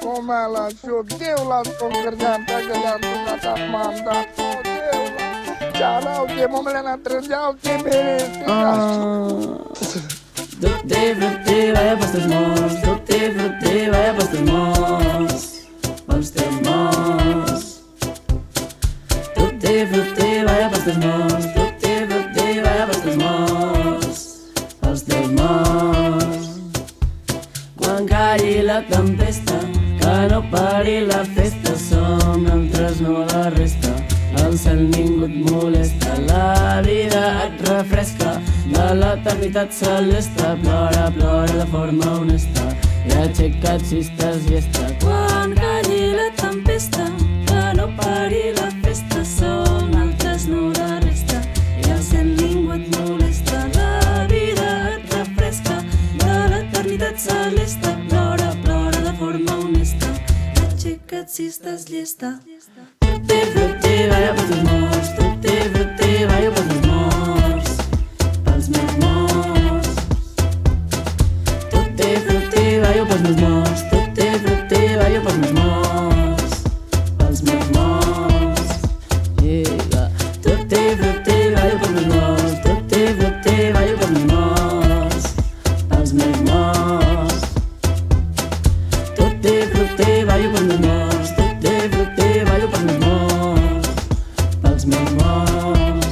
come l'asciug, Déu-la congerjant, tagallant, tukatak mandat, Déu-la. Ciao, che momento la trendiao, che bene. Tutti frutti, vai a pastos morts. Tutti frutti, vai a pastos morts. Pels teus morts. Tutti frutti, vai a pastos morts. Tutti frutti, vai a pastos morts. Pels teus morts. Quan calli la tempesta, que no pari la festa, som altres, no la resta. El cel ningú et molesta, la vida et refresca, de l'eternitat celeste. Plora, plora de forma honesta, i aixeca't si estàs llesta. Quan calli la tempesta, que no pari la festa, som altres, no la resta, i el cel ningú et molesta, la vida et refresca, de l'eternitat celeste. Plora, plora de forma honesta, aixeca't si estàs llesta. Tutti frutti, vai a pastos morts. Tutti frutti, vai a pastos morts. Pels meus morts. Tutti frutti, vai a pels meus morts. Tutti frutti, vai a pels meus morts. Pels meus morts. Yeah. Tutti frutti, vai a pels meus morts. Tutti frutti, vai a pels meus morts. Pels meus morts. Tutti frutti, vai a pels meus morts. Tutti frutti, vai a pels meus morts. Pels meus morts.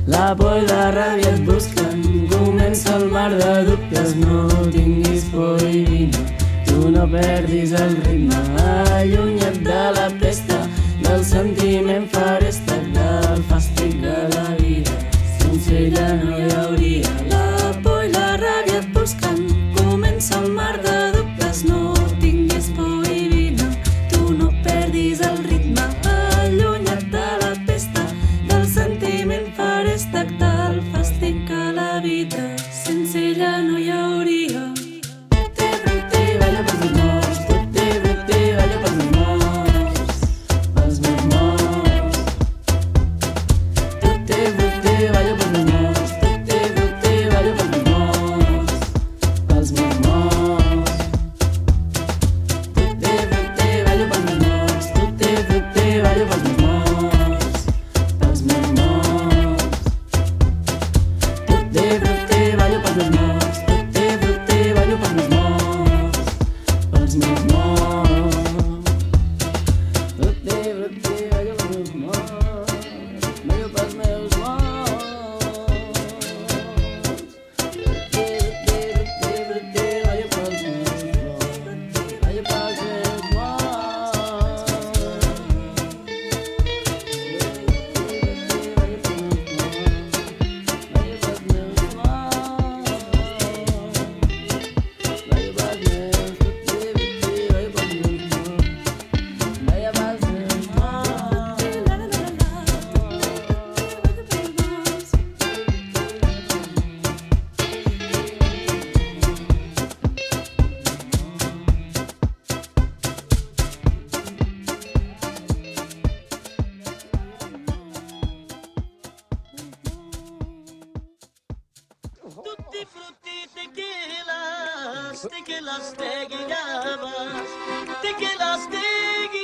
La por i la ràbia et busquen, comença el mar de dubtes. No tinguis por i vine, tu no perdis el ritme. Allunya't de la pesta, del sentiment faresta, del fàstic de la vida, sense ella no hi hauria. La por i la ràbia et busquen, comença el mar de dubtes. No tinguis por i vine, tu no perdis el ritme. Allunya't de la pesta, del sentiment faresta, del fàstic que la vida, sense ella no hi hauria. Tutti frutti, vai a pels meus morts. Tutti frutti, vai a pels meus morts. Pels meus morts. Tutti frutti, vai a pels meus morts. Tutti frutti, vai a pels meus morts. Pels meus morts. Tutti frutti, vai a pels meus morts. Tutti frutti, vai a pels meus morts. Pels meus morts. Tutti frutti, vai a pels meus morts. Tutti frutti, vai a pels meus morts. Pels meus morts. Tutti frutti, vai a pels meus morts. Vai a pels meus morts. Tutti frutti, vai a pels meus morts. Vai a pels meus morts. Tutti frutti tequilas, tequilas, tequilabas, tequilas, tequilas.